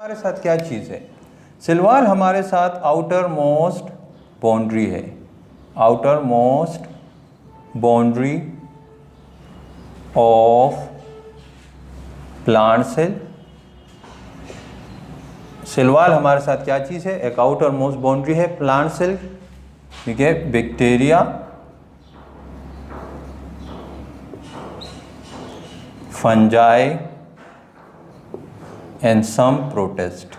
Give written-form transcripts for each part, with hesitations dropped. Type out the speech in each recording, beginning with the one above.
हमारे साथ क्या चीज़ है? सेल वॉल हमारे साथ आउटर मोस्ट बाउंड्री है, outer most boundary of plant cell. Cell wall हमारे साथ क्या चीज़ है? एक आउटर मोस्ट बाउंड्री है प्लांट सेल, ठीक है, bacteria, fungi and some protist.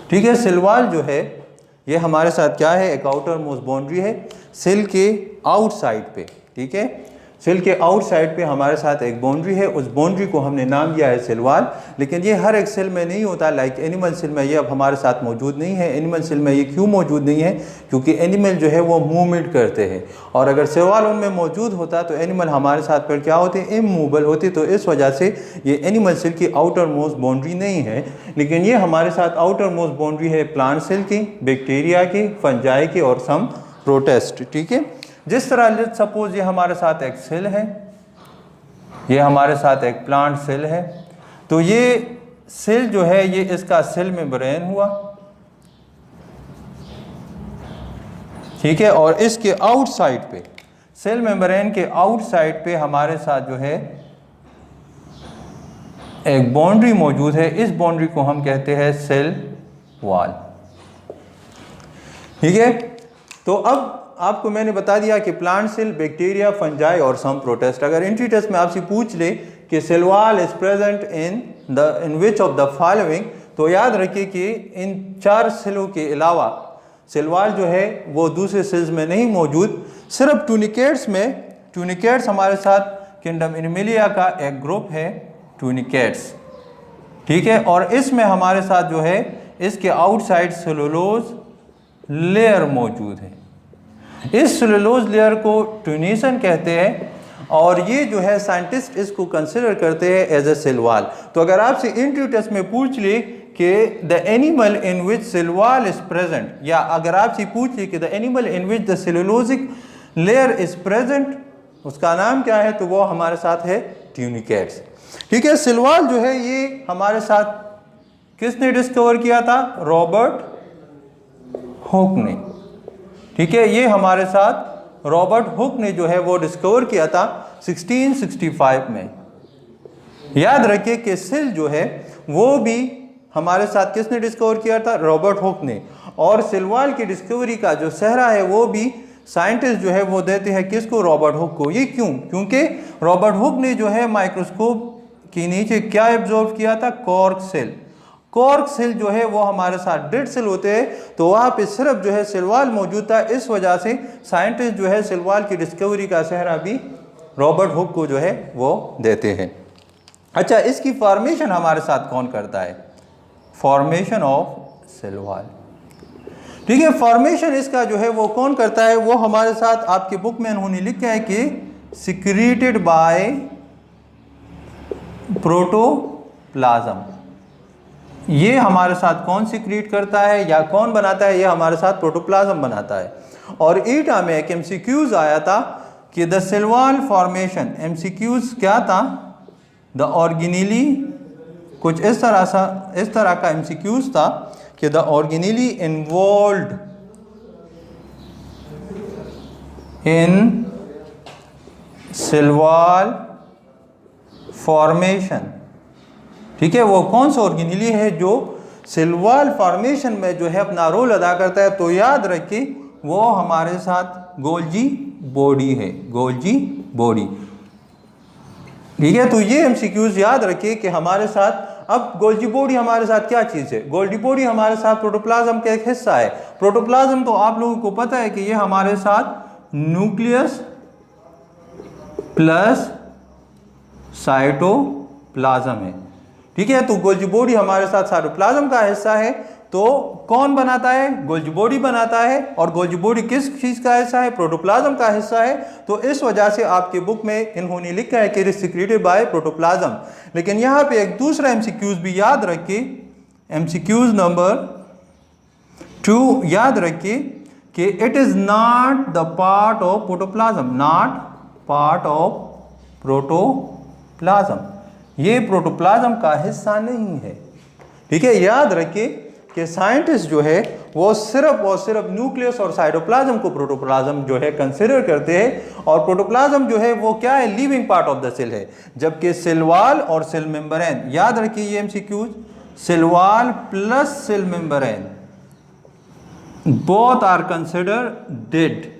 ठीक है, सेल वॉल जो है ये हमारे साथ क्या है? एक आउटर मोस्ट बाउंड्री है सेल के आउटसाइड पे, ठीक है, सेल के आउटसाइड पे हमारे साथ एक बाउंड्री है, उस बाउंड्री को हमने नाम दिया है सेल वॉल। लेकिन ये हर एक सेल में नहीं होता, लाइक एनिमल सेल में ये अब हमारे साथ मौजूद नहीं है। एनिमल सेल में ये क्यों मौजूद नहीं है? क्योंकि एनिमल जो है वो मूवमेंट करते हैं, और अगर सेल वॉल उनमें मौजूद होता तो एनिमल हमारे साथ पर क्या होते? इमूवेबल होते। तो इस वजह से ये एनिमल सेल की आउटर मोस्ट बाउंड्री नहीं है। लेकिन ये हमारे साथ आउटर मोस्ट बाउंड्री है प्लांट सेल की, बैक्टीरिया की, फंजाई की और सम प्रोटिस्ट। ठीक है, जिस तरह सपोज ये हमारे साथ एक सेल है, ये हमारे साथ एक प्लांट सेल है, तो ये सेल जो है ये इसका सेल मेम्ब्रेन हुआ, ठीक है, और इसके आउटसाइड पे, सेल मेम्ब्रेन के आउटसाइड पे हमारे साथ जो है एक बाउंड्री मौजूद है। इस बाउंड्री को हम कहते हैं सेल वॉल। ठीक है, तो अब आपको मैंने बता दिया कि प्लांट सेल, बैक्टीरिया, फंजाई और सम प्रोटिस्ट। अगर एंट्री टेस्ट में आपसे पूछ ले कि cell wall is present in which of the following, तो याद रखिए कि इन 4 सेलों के अलावा सेल वॉल जो है वो दूसरे सेल्स में नहीं मौजूद, सिर्फ ट्यूनिकेट्स में। ट्यूनिकेट्स हमारे साथ किंगडम एनिमलिया का एक ग्रुप है, ट्यूनिकेट्स, ठीक है, और इसमें हमारे साथ जो है इसके आउटसाइड सेलुलोज लेयर मौजूद है। इस सेलुलोज लेयर को ट्यूनिसन कहते हैं, और ये जो है साइंटिस्ट इसको कंसिडर करते हैं एज ए सेल वॉल। तो अगर आपसे इंटरव्यू टेस्ट में पूछ ले कि the animal in which cell wall is present, या अगर आपसे पूछ ले कि the animal in which the cellulosic layer is present, उसका नाम क्या है, तो वो हमारे साथ है ट्यूनिकेट्स। ठीक है, सेल वॉल जो है ये हमारे साथ किसने डिस्कवर किया था? रॉबर्ट हुक ने। ठीक है, ये हमारे साथ रॉबर्ट हुक ने जो है वो डिस्कवर किया था 1665 में। याद रखिए कि सेल जो है वो भी हमारे साथ किसने डिस्कवर किया था? रॉबर्ट हुक ने। और सेल वॉल की डिस्कवरी का जो सेहरा है वो भी साइंटिस्ट जो है वो देते हैं किसको? रॉबर्ट हुक को। ये क्यों? क्योंकि रॉबर्ट हुक ने जो है माइक्रोस्कोप के नीचे क्या ऑब्जर्व किया था? Cork cell. कॉर्क सेल जो है वो हमारे साथ डेड सेल होते हैं, तो वहाँ पे सिर्फ जो है सेल वॉल मौजूद था। इस वजह से साइंटिस्ट जो है सेल वॉल की डिस्कवरी का सेहरा भी रॉबर्ट हुक को जो है वो देते हैं। अच्छा, इसकी फॉर्मेशन हमारे साथ कौन करता है? Formation of cell wall. ठीक है, फॉर्मेशन इसका जो है वो कौन करता है? वो हमारे साथ आपके बुक में उन्होंने लिखा है कि सिक्रीटेड बाय प्रोटोप्लाज्म। ये हमारे साथ कौन सिक्रीट करता है या कौन बनाता है? ये हमारे साथ प्रोटोप्लाज्म बनाता है। और ईटा में एक एमसीक्यूज आया था कि the cell wall formation, MCQs क्या था? द ऑर्गेनेली, कुछ इस तरह का एमसीक्यूज था कि the organelle involved in cell wall formation. ठीक है, वो कौन सा ऑर्गेनेली है जो सेल वॉल फॉर्मेशन में जो है अपना रोल अदा करता है? तो याद रखिए वो हमारे साथ गोल्जी बॉडी है, गोल्जी बॉडी। ठीक है, तो ये एमसीक्यूज याद रखिए कि हमारे साथ अब गोल्जी बॉडी हमारे साथ क्या चीज़ है? गोल्जी बॉडी हमारे साथ प्रोटोप्लाज्म का एक हिस्सा है। प्रोटोप्लाज्म तो आप लोगों को पता है कि ये हमारे साथ न्यूक्लियस प्लस साइटोप्लाज्म है। ठीक है, तो गोल्जी बॉडी हमारे साथ साइटोप्लाज्म का हिस्सा है। तो कौन बनाता है? गोल्जी बॉडी बनाता है। और गोल्जी बॉडी किस चीज़ का हिस्सा है? प्रोटोप्लाज्म का हिस्सा है। तो इस वजह से आपके बुक में इन्होंने लिखा है कि it is secreted by protoplasm. लेकिन यहाँ पे एक दूसरा एमसीक्यूज भी याद रखिए, एमसीक्यूज नंबर 2 याद रखिए कि it is not the part of protoplasm, not part of protoplasm. ये प्रोटोप्लाज्म का हिस्सा नहीं है। ठीक है, याद रखिए कि साइंटिस्ट जो है वो सिर्फ और सिर्फ न्यूक्लियस और साइटोप्लाज्म को प्रोटोप्लाज्म जो है कंसिडर करते हैं, और प्रोटोप्लाज्म जो है वो क्या है, living part of the cell है। जबकि सेल वॉल और सेल मेम्ब्रेन, याद रखिए ये MCQs, cell wall plus cell membrane both are consider dead.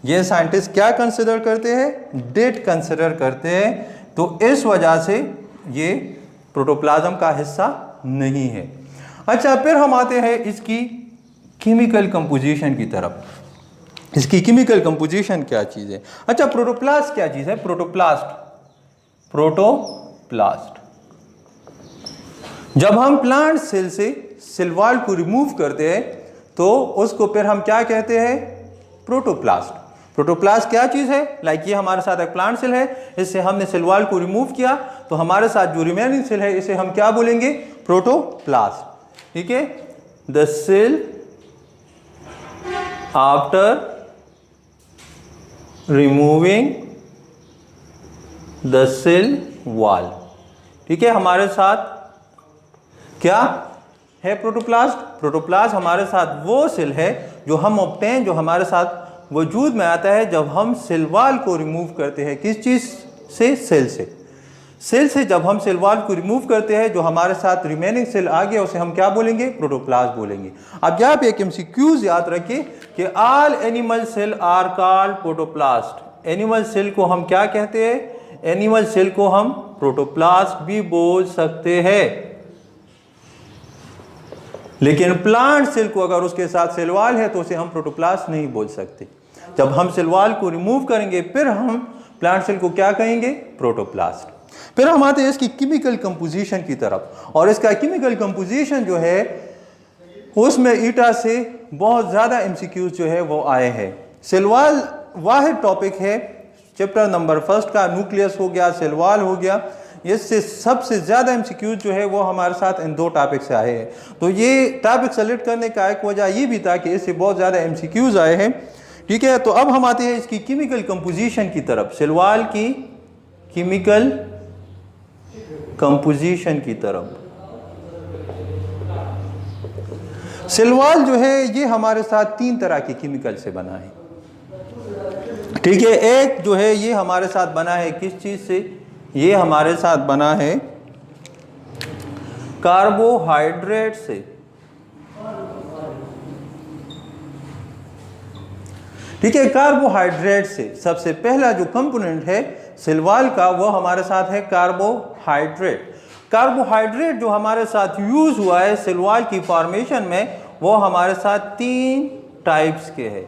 ये साइंटिस्ट क्या कंसिडर करते हैं, डेड कंसिडर करते हैं। तो इस वजह से ये प्रोटोप्लाज्म का हिस्सा नहीं है। अच्छा, फिर हम आते हैं इसकी केमिकल कंपोजिशन की तरफ। इसकी केमिकल कंपोजिशन क्या चीज़ है? अच्छा, प्रोटोप्लास्ट क्या चीज़ है? प्रोटोप्लास्ट जब हम प्लांट सेल से सेल वॉल को रिमूव करते हैं तो उसको फिर हम क्या कहते हैं, प्रोटोप्लास्ट। प्रोटोप्लास्ट क्या चीज़ है? लाइक ये हमारे साथ एक प्लांट सेल है, इससे हमने सेल वॉल को रिमूव किया तो हमारे साथ जो रिमेनिंग सेल है इसे हम क्या बोलेंगे, प्रोटोप्लास्ट। ठीक है, the cell after removing the cell wall. ठीक है, हमारे साथ क्या है, प्रोटोप्लास्ट। प्रोटोप्लास्ट हमारे साथ वो सेल है जो हम ऑब्टेन, जो हमारे साथ वजूद में आता है जब हम सेल वॉल को रिमूव करते हैं। किस चीज़ से? सेल से। सेल से जब हम सेल वॉल को रिमूव करते हैं, जो हमारे साथ रिमेनिंग सेल आ गया उसे हम क्या बोलेंगे, प्रोटोप्लास्ट बोलेंगे। अब यहाँ पे एक एमसीक्यूज याद रखिए कि all animal cell are called protoplast. Animal cell को हम क्या कहते हैं? एनिमल सेल को हम प्रोटोप्लास्ट भी बोल सकते हैं, लेकिन प्लांट सेल को अगर उसके साथ सेल वॉल है तो उसे हम प्रोटोप्लास्ट नहीं बोल सकते। जब हम सेल वॉल को रिमूव करेंगे फिर हम प्लांट सेल को क्या कहेंगे, प्रोटोप्लास्ट। फिर हम आते हैं इसकी केमिकल कंपोजिशन की तरफ, और इसका केमिकल कंपोजिशन जो है उसमें ईटा से बहुत ज़्यादा एमसीक्यूज जो है वो आए हैं। सेल वॉल वाहिद टॉपिक है चैप्टर नंबर 1 का, न्यूक्लियस हो गया, सेल वॉल हो गया। इससे सबसे ज़्यादा एमसीक्यूज जो है वो हमारे साथ इन 2 टॉपिक से आए हैं। तो ये टॉपिक सेलेक्ट करने का एक वजह ये भी था कि इससे बहुत ज़्यादा एमसीक्यूज आए हैं। ठीक है, तो अब हम आते हैं इसकी केमिकल कंपोजिशन की तरफ, सेल वॉल की केमिकल कंपोजिशन की तरफ। सेल वॉल जो है ये हमारे साथ 3 तरह के केमिकल से बना है। ठीक है, एक जो है ये हमारे साथ बना है किस चीज से, ये हमारे साथ बना है कार्बोहाइड्रेट से। ठीक है, कार्बोहाइड्रेट से सबसे पहला जो कंपोनेंट है सेल वॉल का वो हमारे साथ है कार्बोहाइड्रेट। कार्बोहाइड्रेट जो हमारे साथ यूज हुआ है सेल वॉल की फॉर्मेशन में वो हमारे साथ 3 टाइप्स के है।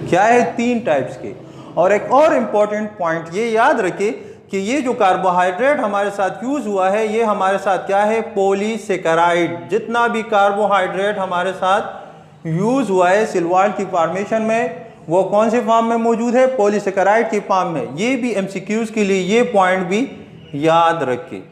क्या है? 3 टाइप्स के। और एक और इंपॉर्टेंट पॉइंट ये याद रखिए कि ये जो कार्बोहाइड्रेट हमारे साथ यूज हुआ है ये हमारे साथ क्या है, पॉलीसेकेराइड। जितना भी कार्बोहाइड्रेट हमारे साथ यूज हुआ है सेल वॉल की फॉर्मेशन में वो कौन से फॉर्म में मौजूद है, पॉलीसेकेराइड के फॉर्म में। ये भी एमसीक्यूज के लिए ये पॉइंट भी याद रखिए।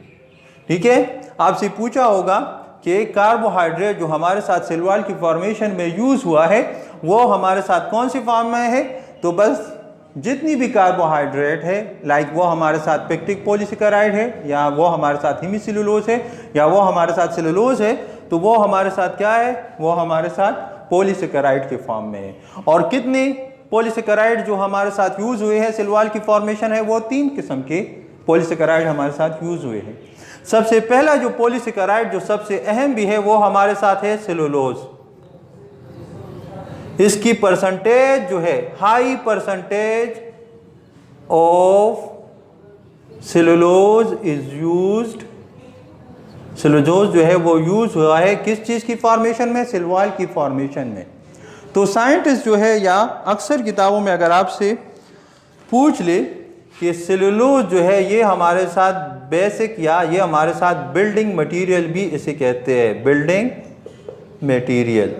ठीक है, आपसे पूछा होगा कि कार्बोहाइड्रेट जो हमारे साथ सेल वॉल की फॉर्मेशन में यूज हुआ है वो हमारे साथ कौन सी फॉर्म में है, तो बस जितनी भी कार्बोहाइड्रेट है लाइक वो हमारे साथ पेक्टिक पॉलीसेकेराइड है, या वो हमारे साथ हेमीसेलुलोज है, या वो हमारे साथ सेलुलोज है, तो वो हमारे साथ क्या है, वो हमारे साथ पॉलीसेकेराइड के फॉर्म में है। और कितने पॉलीसेकेराइड जो हमारे साथ यूज हुए हैं सेल वॉल की फॉर्मेशन है वो 3 किस्म के पॉलीसेकेराइड हमारे साथ यूज हुए हैं। सबसे पहला जो पॉलीसेकेराइड जो सबसे अहम भी है वो हमारे साथ है सेलुलोज। इसकी परसेंटेज जो है high percentage of cellulose is used. Cellulose जो है वो यूज हुआ है किस चीज की फॉर्मेशन में, सेल वॉल की फॉर्मेशन में। तो साइंटिस्ट जो है या अक्सर किताबों में अगर आपसे पूछ ले कि सेलुलोज जो है ये हमारे साथ बेसिक या ये हमारे साथ बिल्डिंग मटेरियल भी इसे कहते हैं, building material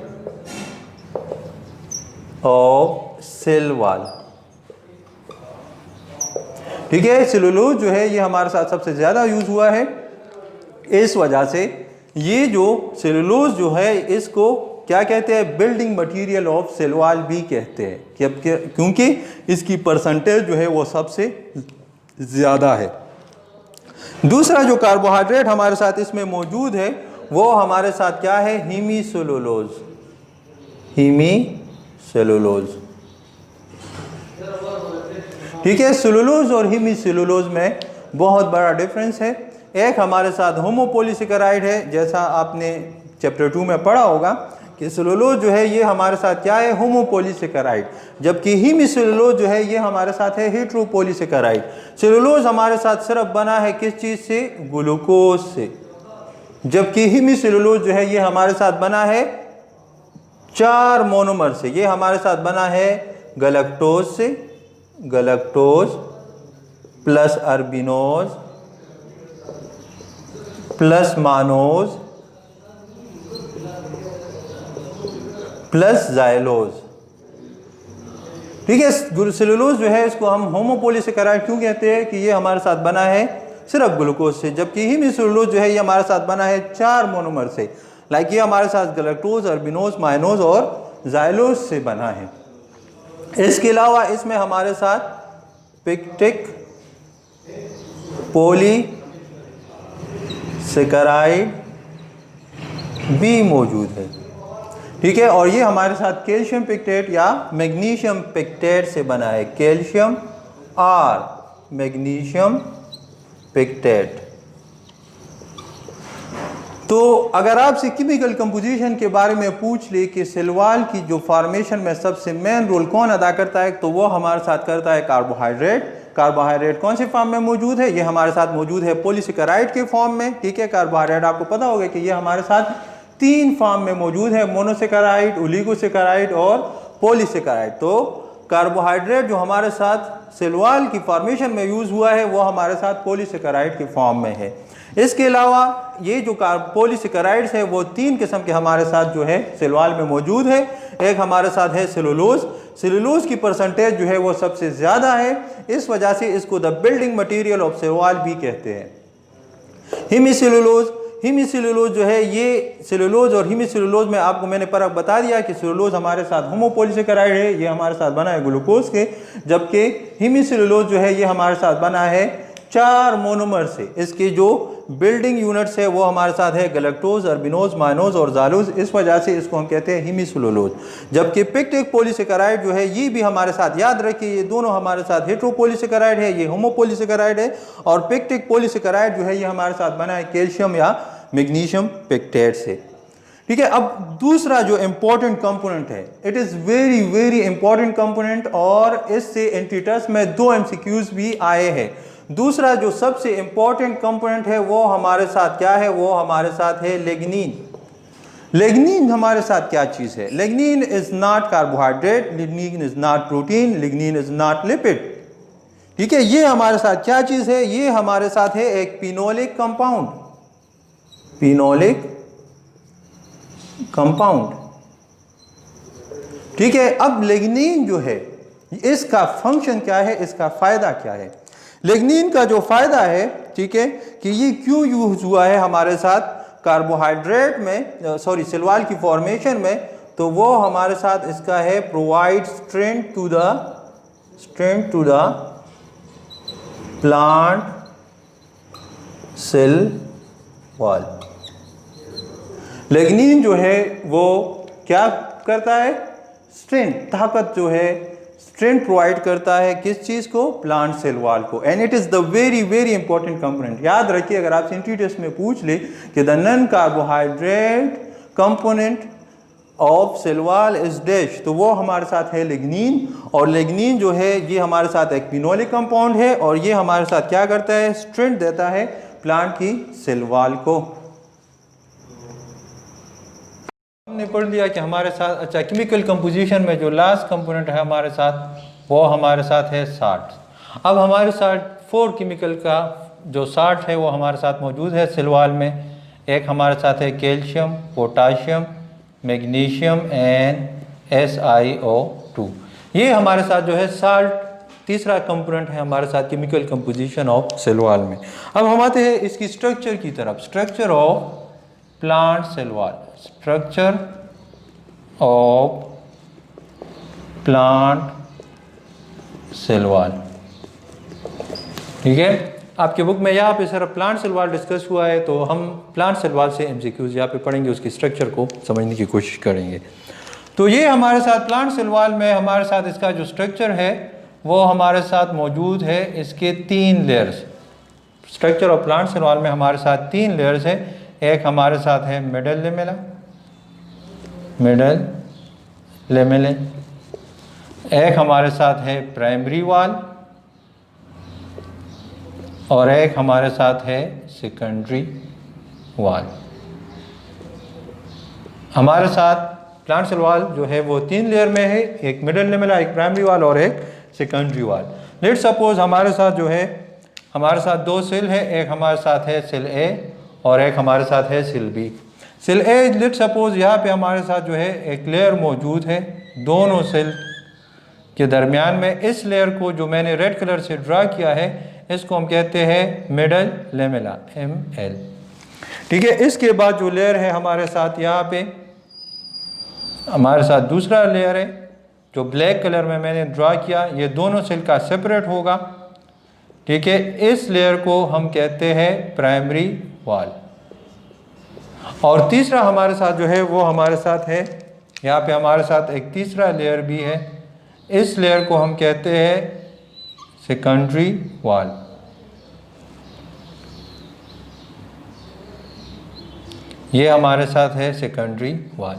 of cell wall. ठीक है, सेलुलोज जो है ये हमारे साथ सबसे ज्यादा यूज हुआ है। इस वजह से ये जो सेलुलोज जो है इसको क्या कहते हैं, building material of cell wall भी कहते हैं, क्योंकि इसकी परसेंटेज जो है वो सबसे ज़्यादा है। दूसरा जो कार्बोहाइड्रेट हमारे साथ इसमें मौजूद है वो हमारे साथ क्या है, हीमीसेलुलोज। हीमीसेलुलोज, ठीक है। सेलुलोज और हीमीसेलुलोज में बहुत बड़ा डिफरेंस है। एक हमारे साथ होमोपोलीसेकेराइड है, जैसा आपने चैप्टर 2 में पढ़ा होगा कि सेलुलोज जो है ये हमारे साथ क्या है, होमोपोलीसेकेराइड, जबकि हीमीसेलुलोज जो है ये हमारे साथ है हेट्रोपोलीसेकेराइड। सेलुलोज हमारे साथ सिर्फ बना है किस चीज़ से, ग्लूकोज से, जबकि हीमीसेलुलोज जो है ये हमारे साथ बना है 4 मोनोमर से। ये हमारे साथ बना है गलैक्टोज से, galactose plus arabinose plus mannose plus xylose, ठीक है। सेलुलोज जो है इसको हम होमोपोलीसेकेराइड क्यों कहते हैं कि ये हमारे साथ बना है सिर्फ ग्लूकोज से, जबकि हीमीसेलुलोज जो है ये हमारे साथ बना है 4 मोनोमर से। लाइक ये हमारे साथ गलैक्टोज, अर्बिनोज, माइनोज और जाइलोज से बना है। इसके अलावा इसमें हमारे साथ पेक्टिक पॉलीसेकेराइड भी मौजूद है, ठीक है। और ये हमारे साथ कैल्शियम पेक्टेट या मैग्नीशियम पेक्टेट से बना है, कैल्शियम और मैग्नीशियम पेक्टेट। तो अगर आपसे केमिकल कंपोजिशन के बारे में पूछ ले कि सेल वॉल की जो फॉर्मेशन में सबसे मेन रोल कौन अदा करता है, तो वो हमारे साथ करता है कार्बोहाइड्रेट। कार्बोहाइड्रेट कौन से फॉर्म में मौजूद है, ये हमारे साथ मौजूद है पॉलीसेकेराइड के फॉर्म में, ठीक है। कार्बोहाइड्रेट आपको पता होगा कि ये हमारे साथ 3 फॉर्म में मौजूद है, मोनोसेकेराइड, ओलिगोसेकेराइड और पॉलीसेकेराइड। तो कार्बोहाइड्रेट जो हमारे साथ सेल वॉल की फॉर्मेशन में यूज हुआ है वो हमारे साथ पॉलीसेकेराइड के फॉर्म में है। इसके अलावा ये जो पॉलीसेकेराइड्स है वो 3 किस्म के हमारे साथ जो है सेल वॉल में मौजूद है। एक हमारे साथ है सेलुलोज। सेलुलोज की परसेंटेज जो है वो सबसे ज़्यादा है, इस वजह से इसको the building material of cell wall भी कहते हैं। हीमीसेलुलोज, हीमीसेलुलोज जो है ये सेलुलोज और हीमीसेलुलोज में आपको मैंने फर्क बता दिया कि सेलुलोज हमारे साथ होमोपोलीसेकेराइड है, ये हमारे साथ बना है ग्लूकोज के, जबकि हीमीसेलुलोज जो है ये हमारे साथ बना है 4 मोनोमर से। इसके जो बिल्डिंग यूनिट्स है वो हमारे साथ है गलैक्टोज, अर्बिनोज, माइनोज और जाइलोज, इस वजह से इसको हम कहते हैं हीमीसेलुलोज। जबकि पेक्टिक पॉलीसेकेराइड जो है ये भी हमारे साथ, याद रखिए ये दोनों हमारे साथ हेट्रोपोलीसेकेराइड है, ये होमोपोलीसेकेराइड है, और पेक्टिक पॉलीसेकेराइड जो है ये हमारे साथ बना है कैल्शियम या मैग्नीशियम पेक्टेट से, ठीक है। अब दूसरा जो इंपॉर्टेंट कंपोनेंट है, it is very very important component, और इससे एंट्री टेस्ट में 2 MCQs भी आए हैं। दूसरा जो सबसे इंपॉर्टेंट कंपोनेंट है वो हमारे साथ क्या है, वो हमारे साथ है लिग्निन। लिग्निन हमारे साथ क्या चीज़ है, lignin is not carbohydrate, lignin is not protein, lignin is not lipid, ठीक है। ये हमारे साथ क्या चीज़ है, ये हमारे साथ है एक फिनोलिक कंपाउंड, फिनोलिक कंपाउंड, ठीक है। अब लिग्निन जो है इसका फंक्शन क्या है, इसका फायदा क्या है। लिग्निन का जो फायदा है, ठीक है, कि ये क्यों यूज हुआ है हमारे साथ कार्बोहाइड्रेट में, सॉरी सेल वॉल की फॉर्मेशन में, तो वो हमारे साथ इसका है provide strength to the plant cell wall. Lignin जो है वो क्या करता है, स्ट्रेंथ, ताकत जो है, स्ट्रेंथ प्रोवाइड करता है किस चीज़ को, प्लांट सेल वॉल को, and it is the very very important component. याद रखिए अगर आपसे एंट्री टेस्ट में पूछ ले कि the non carbohydrate component of cell wall is dash, तो वो हमारे साथ है लिग्निन। और लिग्निन जो है ये हमारे साथ एक फिनोलिक कंपाउंड है, और ये हमारे साथ क्या करता है, स्ट्रेंथ देता है प्लांट की सेल वॉल को। हमने पढ़ लिया कि हमारे साथ, अच्छा, केमिकल कंपोजिशन में जो लास्ट कंपोनेंट है हमारे साथ वो हमारे साथ है साल्ट। अब हमारे साथ 4 केमिकल का जो साल्ट है वो हमारे साथ मौजूद है सेल वॉल में। एक हमारे साथ है calcium, potassium, magnesium and SiO2। ये हमारे साथ जो है साल्ट तीसरा कंपोनेंट है हमारे साथ chemical composition of cell wall में। अब हम आते हैं इसकी स्ट्रक्चर की तरफ, structure of plant cell wall, structure of plant cell wall, ठीक है। आपके बुक में यहाँ पे सिर्फ प्लांट सेल वॉल डिस्कस हुआ है, तो हम प्लांट सेल वॉल से MCQs यहाँ पे पढ़ेंगे, उसकी स्ट्रक्चर को समझने की कोशिश करेंगे। तो ये हमारे साथ प्लांट सेल वॉल में हमारे साथ इसका जो स्ट्रक्चर है वो हमारे साथ मौजूद है। इसके 3 layers, structure of plant cell wall में हमारे साथ 3 लेयर्स है। एक हमारे साथ है मिडल लेमेला, मिडल लेमेले, एक हमारे साथ है प्राइमरी वॉल और एक हमारे साथ है सेकेंडरी वॉल। हमारे साथ प्लांट सेल वॉल जो है वो 3 लेयर में है, एक मिडल लेमेला, एक प्राइमरी वॉल और एक सेकेंडरी वॉल। लेट्स सपोज हमारे साथ जो है हमारे साथ 2 सेल है, एक हमारे साथ है सेल ए और एक हमारे साथ है cell B. Cell A let's suppose यहाँ पे हमारे साथ जो है एक लेयर मौजूद है दोनों सेल के दरमियान में। इस लेयर को जो मैंने रेड कलर से ड्रा किया है इसको हम कहते हैं मिडल लेमेला, ML। ठीक है, इसके बाद जो लेयर है हमारे साथ यहाँ पे हमारे साथ दूसरा लेयर है जो ब्लैक कलर में मैंने ड्रा किया, ये दोनों सेल का सेपरेट होगा। ठीक है, इस लेयर को हम कहते हैं प्राइमरी वॉल। और तीसरा हमारे साथ जो है वो हमारे साथ है यहाँ पे हमारे साथ एक तीसरा लेयर भी है, इस लेयर को हम कहते हैं सेकेंडरी वॉल। ये हमारे साथ है सेकेंडरी वॉल।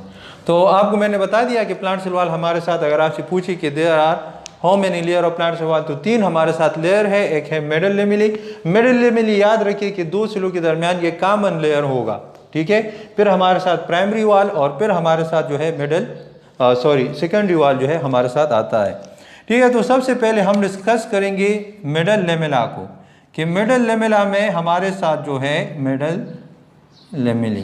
तो आपको मैंने बता दिया कि प्लांट सेल वॉल हमारे साथ अगर आपसे पूछे कि there are how many layer of plant cell wall, तो 3 हमारे साथ लेयर है। एक है मिडल लेमेली, मिडल लेमेली याद रखिए कि 2 सेलों के दरमियान ये कॉमन लेयर होगा। ठीक है, फिर हमारे साथ प्राइमरी वॉल और फिर हमारे साथ जो है सेकेंडरी वॉल जो है हमारे साथ आता है। ठीक है, तो सबसे पहले हम डिस्कस करेंगे मिडल लेमेला को, कि मिडल लेमेला में हमारे साथ जो है मिडल लेमेली,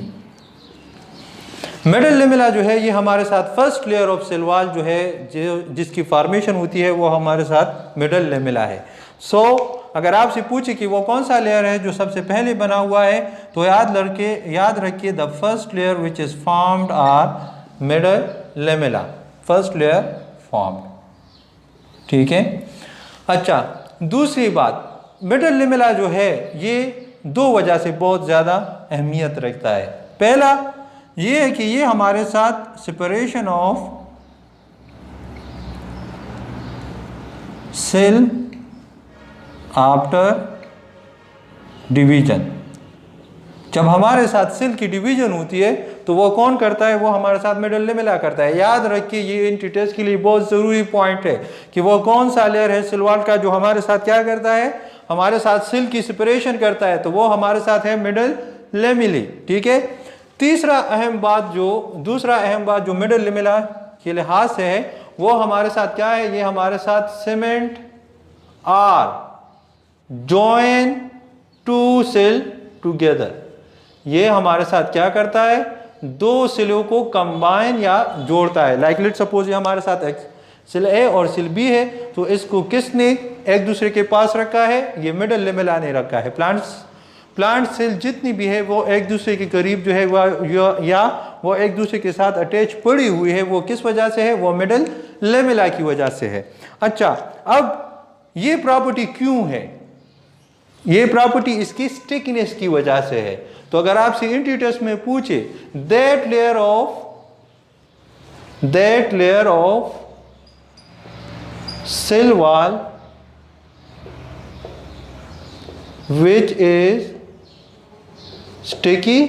मिडल लेमेला जो है ये हमारे साथ first layer of cell wall जो है जिसकी फॉर्मेशन होती है वो हमारे साथ मिडल लेमेला है। अगर आपसे पूछे कि वो कौन सा लेयर है जो सबसे पहले बना हुआ है, तो याद रखिए the first layer which is formed or middle lamella, first layer formed. ठीक है, अच्छा दूसरी बात, मिडल लेमेला जो है ये 2 वजह से बहुत ज़्यादा अहमियत रखता है। पहला ये है कि ये हमारे साथ separation of cell after division, जब हमारे साथ सेल की डिवीजन होती है तो वो कौन करता है, वो हमारे साथ मिडल लेमेला करता है। याद रखिए ये एंट्री टेस्ट के लिए बहुत ज़रूरी पॉइंट है कि वो कौन सा लेयर है सेल वॉल का जो हमारे साथ क्या करता है, हमारे साथ सेल की सेपरेशन करता है, तो वो हमारे साथ है मिडल लेमेली। ठीक है, दूसरा अहम बात जो मिडल लेमेला के लिहाज से है वो हमारे साथ क्या है, ये हमारे साथ cement or join 2 cell together, ये हमारे साथ क्या करता है, 2 सेलों को कंबाइन या जोड़ता है। लाइक लेट्स सपोज ये हमारे साथ सेल ए और सेल बी है, तो इसको किसने एक दूसरे के पास रखा है, ये मिडल लेमेला ने रखा है। प्लांट सेल जितनी भी है वो एक दूसरे के करीब जो है वो एक दूसरे के साथ अटैच पड़ी हुई है, वो किस वजह से है, वो मिडल लेमेला की वजह से है। अच्छा, अब ये प्रॉपर्टी क्यों है, ये प्रॉपर्टी इसकी स्टिकनेस की वजह से है। तो अगर आपसे एंट्री टेस्ट में पूछे that layer of cell wall which is sticky,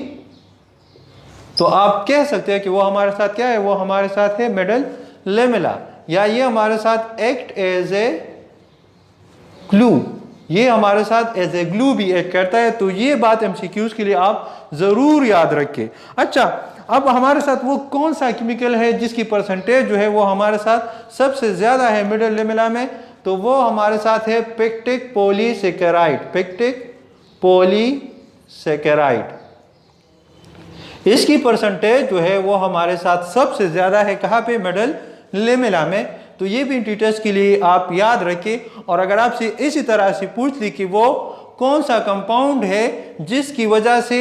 तो आप कह सकते हैं कि वो हमारे साथ क्या है, वो हमारे साथ है मिडल लेमेला, या ये हमारे साथ एक्ट एज ए ग्लू, ये हमारे साथ एज ए ग्लू भी एक्ट करता है। तो ये बात MCQs के लिए आप जरूर याद रखें। अच्छा, अब हमारे साथ वो कौन सा केमिकल है जिसकी परसेंटेज जो है वो हमारे साथ सबसे ज्यादा है मिडल लेमेला में, तो वो हमारे साथ है पेक्टिक पॉलीसेकेराइड। इसकी परसेंटेज जो है वो हमारे साथ सबसे ज्यादा है कहाँ पे, मिडल लेमेला में। तो ये भी एंट्री टेस्ट के लिए आप याद रखें। और अगर आपसे इसी तरह से पूछ ली कि वो कौन सा कंपाउंड है जिसकी वजह से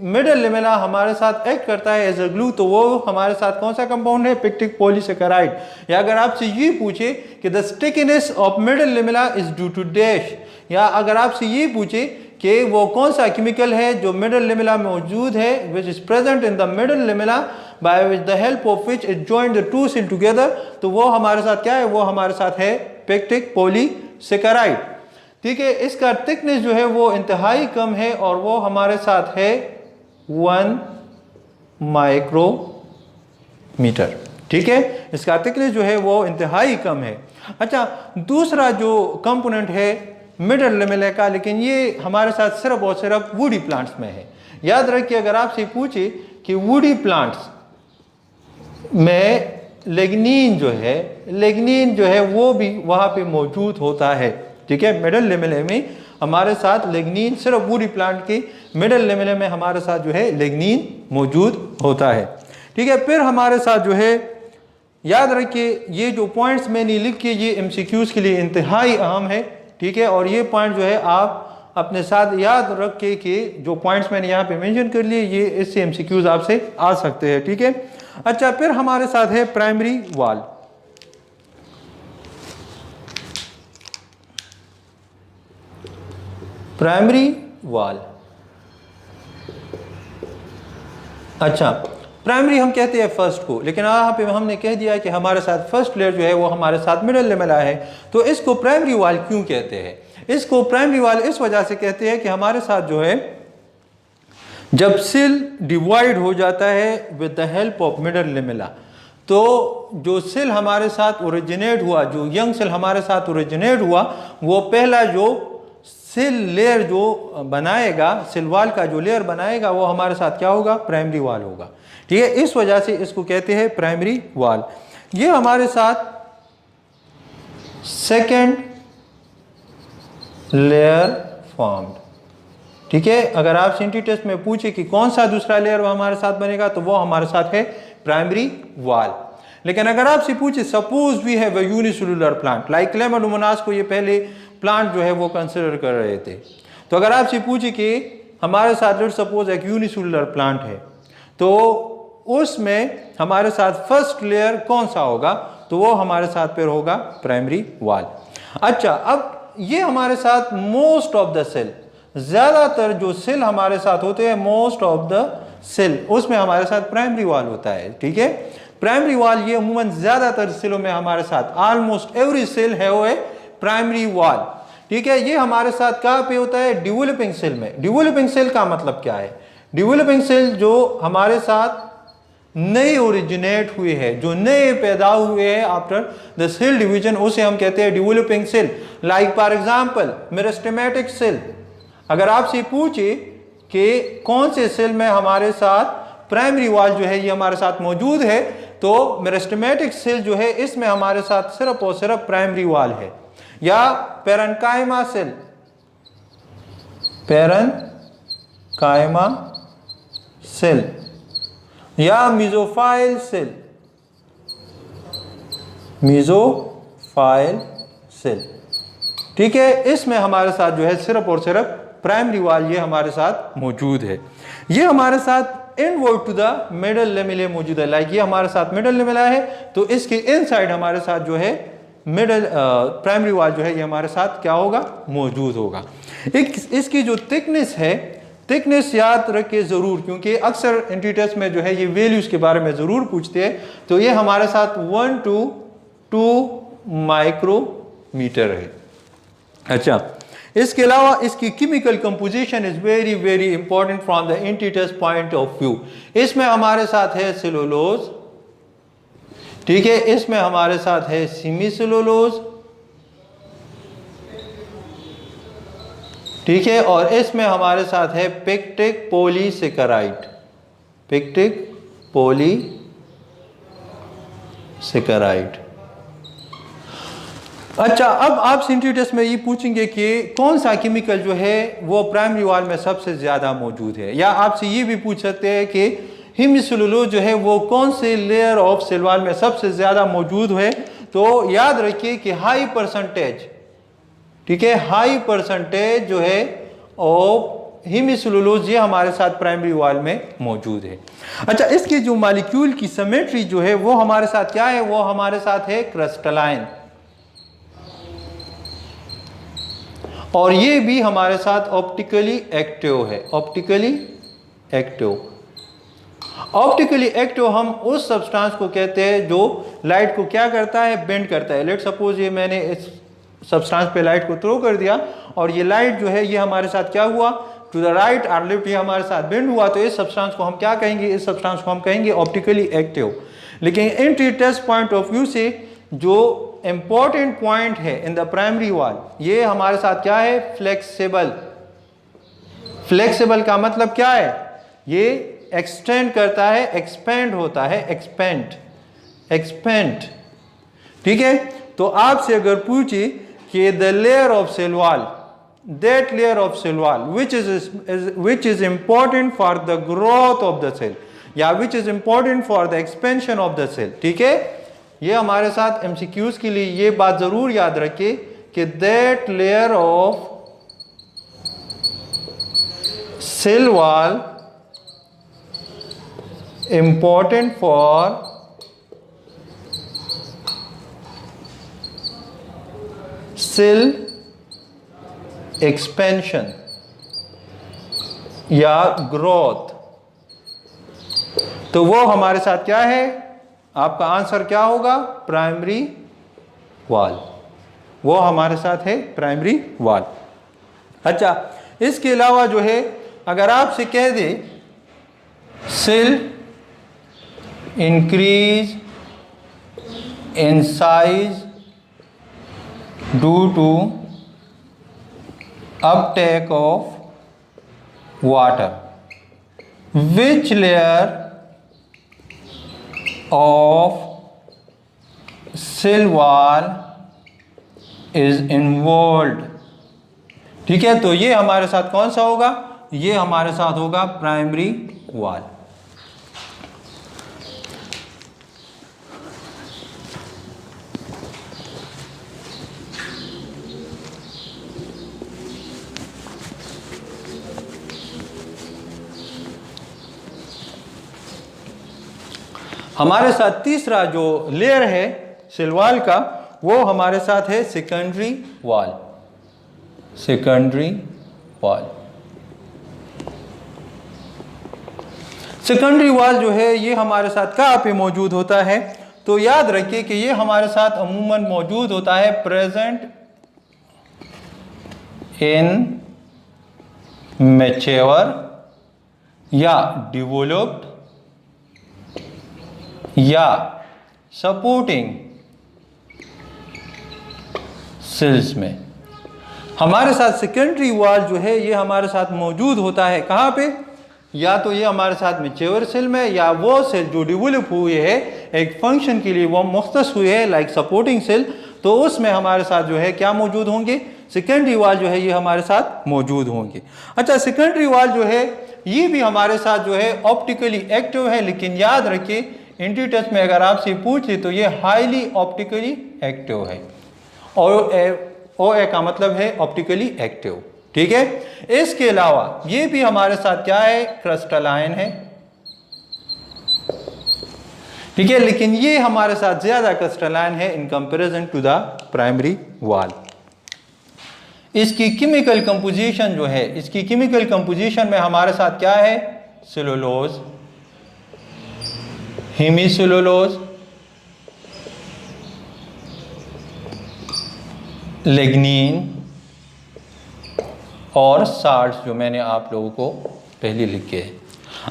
मिडल लेमेला हमारे साथ एक्ट करता है एज अ ग्लू, तो वो हमारे साथ कौन सा कंपाउंड है? Pectic polysaccharide. या अगर आपसे ये पूछे कि the stickiness of middle lamella is due to dash, या अगर आपसे ये पूछे कि वो कौन सा केमिकल है जो मिडल लेमेला में मौजूद है, which is present in the middle lamella by which the help of which it joined the two cell together, तो वो हमारे साथ क्या है? वो हमारे साथ है पेक्टिक पॉलीसेकेराइड। ठीक है, इसका थिकनेस जो है वो इंतहाई कम है और वो हमारे साथ है 1 माइक्रोमीटर। ठीक है, इसका थिकनेस जो है वो इंतहाई कम है। अच्छा, दूसरा जो कंपोनेंट है मिडल लेमेला का, लेकिन ये हमारे साथ सिर्फ और सिर्फ वुडी प्लांट्स में है। याद रखिए, अगर आपसे पूछे कि वुडी प्लांट्स में लिग्निन जो है वो भी वहां पे मौजूद होता है। ठीक है, मिडल लेमेले में हमारे साथ लिग्निन, सिर्फ वुडी प्लांट के मिडल लेमेले में हमारे साथ जो है लिग्निन मौजूद होता है। ठीक है, फिर हमारे साथ जो है, याद रखिए ये जो पॉइंट्स मैंने लिखे ये एमसीक्यूज के लिए इंतहाई अहम है। ठीक है, और ये पॉइंट जो है आप अपने साथ याद रख के कि जो पॉइंट्स मैंने यहाँ पे मेंशन कर लिए, ये इससे एमसीक्यूज आपसे आ सकते हैं। ठीक है, अच्छा, फिर हमारे साथ है प्राइमरी वाल। प्राइमरी वाल, अच्छा, प्राइमरी हम कहते हैं फर्स्ट को, लेकिन यहाँ पे हमने कह दिया कि हमारे साथ फर्स्ट लेयर जो है वो हमारे साथ मिडल लेमेला है, तो इसको प्राइमरी वाल क्यों कहते हैं? इसको प्राइमरी वाल इस वजह से कहते हैं कि हमारे साथ जो है जब सेल डिवाइड हो जाता है with the help of middle lamella, तो जो सेल हमारे साथ ओरिजिनेट हुआ, जो यंग सेल हमारे साथ ओरिजिनेट हुआ, वो पहला जो सेल लेयर जो बनाएगा, सेल वाल का जो लेयर बनाएगा, वो हमारे साथ क्या होगा? प्राइमरी वाल होगा। ठीक है, इस वजह से इसको कहते हैं प्राइमरी वाल। ये हमारे साथ सेकेंड लेयर फॉर्म्ड। ठीक है, अगर आप सीएनटी टेस्ट में पूछे कि कौन सा दूसरा लेयर हमारे साथ बनेगा, तो वो हमारे साथ है प्राइमरी वाल। लेकिन अगर आपसे पूछे suppose we have a unicellular plant like Chlamydomonas को ये पहले प्लांट जो है वो कंसिडर कर रहे थे, तो अगर आपसे पूछे कि हमारे साथ लेट्स सपोज एक यूनिसेलुलर प्लांट है, तो उसमें हमारे साथ फर्स्ट लेयर कौन सा होगा? तो वो हमारे साथ फिर होगा प्राइमरी वाल। अच्छा, अब ये हमारे साथ मोस्ट ऑफ द सेल, ज्यादातर जो सेल हमारे साथ होते हैं, मोस्ट ऑफ द सेल, उसमें हमारे साथ प्राइमरी वाल होता है। ठीक है, प्राइमरी वाल ये अमूमन ज्यादातर सेलों में हमारे साथ, ऑलमोस्ट एवरी सेल है वो प्राइमरी वाल। ठीक है, ये हमारे साथ कहाँ पे होता है? डेवलपिंग सेल में। डेवलपिंग सेल का मतलब क्या है? डेवलपिंग सेल जो हमारे साथ नए ओरिजिनेट हुए हैं, जो नए पैदा हुए हैं आफ्टर द सेल डिवीजन, उसे हम कहते हैं developing cell. Like for example meristematic cell. अगर आपसे पूछे कि कौन से सेल में हमारे साथ प्राइमरी वाल जो है ये हमारे साथ मौजूद है, तो मेरिस्टेमेटिक सेल जो है इसमें हमारे साथ सिर्फ और सिर्फ प्राइमरी वाल है। या पेरेन्काइमा सेल, पेरेन्काइमा सेल, या मीजोफाइल सेल, मीजोफाइल सेल। ठीक है, इसमें हमारे साथ जो है सिर्फ और सिर्फ प्राइमरी वाल ये हमारे साथ मौजूद है। ये हमारे साथ inward to the middle lamella मौजूद है। लाइक ये हमारे साथ मिडल लेमेला है, तो इसके इनसाइड हमारे साथ जो है मिडल प्राइमरी वाल जो है ये हमारे साथ क्या होगा? मौजूद होगा। इसकी जो थिकनेस है, थिकनेस याद रखिए जरूर, क्योंकि अक्सर एंट्री टेस्ट में जो है ये वैल्यूज के बारे में जरूर पूछते हैं। तो ये हमारे साथ 1 to 2 माइक्रोमीटर है। अच्छा, इसके अलावा इसकी chemical composition is very very important from the entry test point of view. इसमें हमारे साथ है सेलुलोज, ठीक है, इसमें हमारे साथ है सेमी सेलुलोज, ठीक है, और इसमें हमारे साथ है पेक्टिक पॉलीसेकेराइड, पेक्टिक पॉलीसेकेराइड। अच्छा, अब आप एंट्री टेस्ट में ये पूछेंगे कि कौन सा केमिकल जो है वो प्राइमरी वाल में सबसे ज्यादा मौजूद है, या आपसे ये भी पूछ सकते हैं कि हेमीसेलुलोज जो है वो कौन से लेयर ऑफ सेल वाल में सबसे ज्यादा मौजूद है। तो याद रखिए कि हाई परसेंटेज, ठीक है, हाई परसेंटेज जो है ऑफ हेमीसेलुलोज ये हमारे साथ प्राइमरी वॉल में मौजूद है। अच्छा, इसकी जो मॉलिक्यूल की सिमेट्री जो है वो हमारे साथ क्या है, वो हमारे साथ है क्रिस्टलाइन, और ये भी हमारे साथ ऑप्टिकली एक्टिव है। ऑप्टिकली एक्टिव, ऑप्टिकली एक्टिव हम उस सब्सटेंस को कहते हैं जो लाइट को क्या करता है, बेंड करता है। लेट सपोज ये मैंने इस सब्सटेंस पे लाइट को थ्रो कर दिया और ये लाइट जो है ये हमारे साथ क्या हुआ, टू द राइट और लेफ्ट, ये हमारे साथ बेंड हुआ, तो इस सब्सटेंस को हम क्या कहेंगे, इस सब्सटेंस को हम कहेंगे ऑप्टिकली एक्टिव। लेकिन entry test point of view से जो इंपॉर्टेंट पॉइंट है इन द प्राइमरी वॉल, ये हमारे साथ क्या है, फ्लेक्सिबल। फ्लेक्सिबल का मतलब क्या है, ये एक्सटेंड करता है, एक्सपेंड होता है, एक्सपेंड। ठीक है, तो आपसे अगर पूछे कि the layer of cell wall, that layer of cell wall which is important for the growth of the cell, या which is important for the expansion of the cell, ठीक है, ये हमारे साथ एमसीक्यूज के लिए ये बात जरूर याद रखिए कि that layer of cell wall important for cell expansion या ग्रोथ, तो वो हमारे साथ क्या है, आपका आंसर क्या होगा, प्राइमरी वॉल। वो हमारे साथ है प्राइमरी वॉल। अच्छा, इसके अलावा जो है अगर आपसे कह they sell increase in size due to uptake of water, which layer of cell wall is involved, ठीक है, तो ये हमारे साथ कौन सा होगा, ये हमारे साथ होगा प्राइमरी वॉल। हमारे साथ तीसरा जो लेयर है सेल वॉल का, वो हमारे साथ है secondary wall. Secondary wall, secondary wall जो है ये हमारे साथ कहाँ पे मौजूद होता है, तो याद रखिए कि ये हमारे साथ अमूमन मौजूद होता है प्रेजेंट इन मैच्योर या डेवलप्ड या सपोर्टिंग सेल्स में। हमारे साथ सेकेंडरी वॉल जो है ये हमारे साथ मौजूद होता है कहाँ पे, या तो ये हमारे साथ मैच्योर सेल में, या वो सेल जो डेवलप हुए है एक फंक्शन के लिए वो मुख्तस हुए है लाइक सपोर्टिंग सेल, तो उसमें हमारे साथ जो है क्या मौजूद होंगे, सेकेंडरी वॉल जो है ये हमारे साथ मौजूद होंगे। अच्छा, सेकेंडरी वॉल जो है ये भी हमारे साथ जो है ऑप्टिकली एक्टिव है, लेकिन याद रखिए एंटी टेस्ट में अगर आपसे पूछे तो ये हाईली ऑप्टिकली एक्टिव है, ओ ए का मतलब है ऑप्टिकली एक्टिव, ठीक है। इसके अलावा ये भी हमारे साथ क्या है, क्रिस्टलाइन है, ठीक है, लेकिन ये हमारे साथ ज्यादा क्रिस्टलाइन है in comparison to the primary wall. इसकी केमिकल कंपोजिशन जो है, इसकी केमिकल कंपोजिशन में हमारे साथ क्या है, सेलुलोज, हेमीसेलुलोज, लिग्निन और साल्ट्स जो मैंने आप लोगों को पहले लिखे हैं।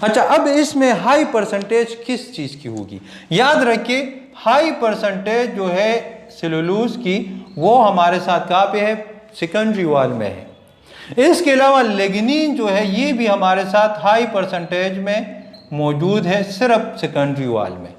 अच्छा, अब इसमें हाई परसेंटेज किस चीज़ की होगी, याद रखिए हाई परसेंटेज जो है सेलुलोज की वो हमारे साथ कहाँ पे है, सेकेंडरी वॉल में है। इसके अलावा लिग्निन जो है ये भी हमारे साथ हाई परसेंटेज में मौजूद है सिर्फ सेकेंडरी वॉल में।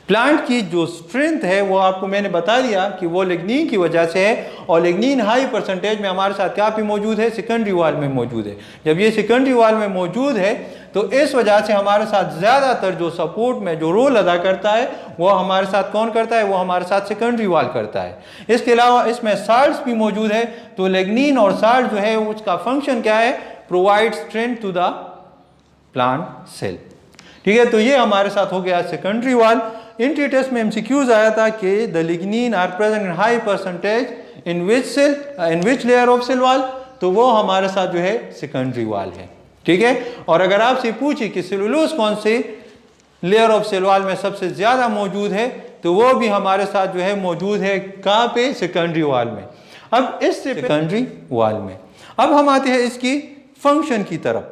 प्लांट की जो स्ट्रेंथ है वो आपको मैंने बता दिया कि वो लिग्निन की वजह से है, और लिग्निन हाई परसेंटेज में हमारे साथ क्या भी मौजूद है, सेकेंडरी वॉल में मौजूद है। जब ये सेकेंडरी वॉल में मौजूद है तो इस वजह से हमारे साथ ज़्यादातर जो सपोर्ट में जो रोल अदा करता है वो हमारे साथ कौन करता है, वो हमारे साथ सेकेंडरी वॉल करता है। इसके अलावा इसमें साल्ट्स भी मौजूद है, तो लिग्निन और साल्ट जो है उसका फंक्शन क्या है, provide strength to the plant cell. ठीक है, तो ये हमारे साथ हो गया सेकेंडरी वॉल। एंट्री टेस्ट में एमसीक्यूज आया था कि the lignin are present in high percentage in which cell, in which layer of cell wall, तो वो हमारे साथ जो है सेकेंडरी वॉल है। ठीक है, और अगर आपसे पूछे कि सेलुलोज कौन से लेयर ऑफ सेल वॉल में सबसे ज्यादा मौजूद है, तो वो भी हमारे साथ जो है मौजूद है कहाँ पे, सेकेंडरी वॉल में। अब इससे सेकेंडरी वॉल में अब हम आते हैं इसकी फंक्शन की तरफ।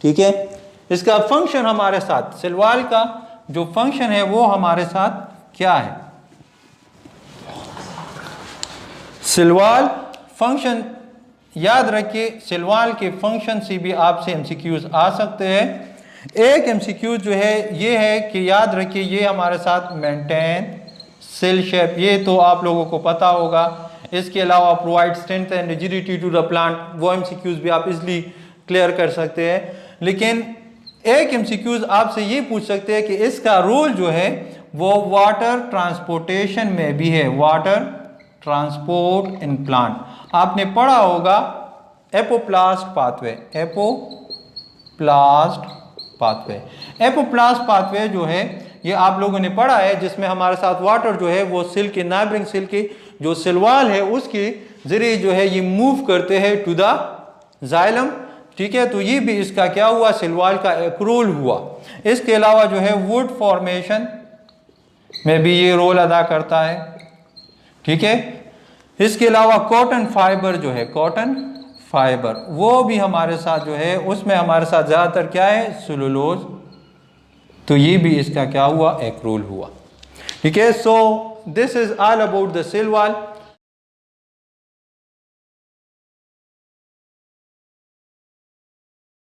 ठीक है, इसका फंक्शन हमारे साथ सेल वॉल का जो फंक्शन है वो हमारे साथ क्या है। सेल वॉल फंक्शन याद रखिए, सेल वॉल के फंक्शन से भी आपसे एमसीक्यूज आ सकते हैं। एक एमसीक्यू जो है ये है कि याद रखिए ये हमारे साथ मेंटेन सेल शेप, ये तो आप लोगों को पता होगा। इसके अलावा provide strength and rigidity to the plant, वो एमसीक्यूज भी आप इजली क्लियर कर सकते हैं। लेकिन एक एमसीक्यूज आपसे ये पूछ सकते हैं कि इसका रोल जो है वो वाटर ट्रांसपोर्टेशन में भी है, वाटर ट्रांसपोर्ट इन प्लांट। आपने पढ़ा होगा apoplast pathway, apoplast pathway. Apoplast pathway जो है ये आप लोगों ने पढ़ा है, जिसमें हमारे साथ वाटर जो है वो सेल के नाइबरिंग सेल की जो सेल वॉल है उसके जरिए जो है ये मूव करते हैं टू द जाइलम। ठीक है, तो ये भी इसका क्या हुआ, सेल वॉल का एक रोल हुआ। इसके अलावा जो है वुड फॉर्मेशन में भी ये रोल अदा करता है। ठीक है, इसके अलावा कॉटन फाइबर जो है, कॉटन फाइबर वो भी हमारे साथ जो है उसमें हमारे साथ ज़्यादातर क्या है, सेलुलोज, तो ये भी इसका क्या हुआ, एक रोल हुआ। ठीक है, so this is all about the cell wall.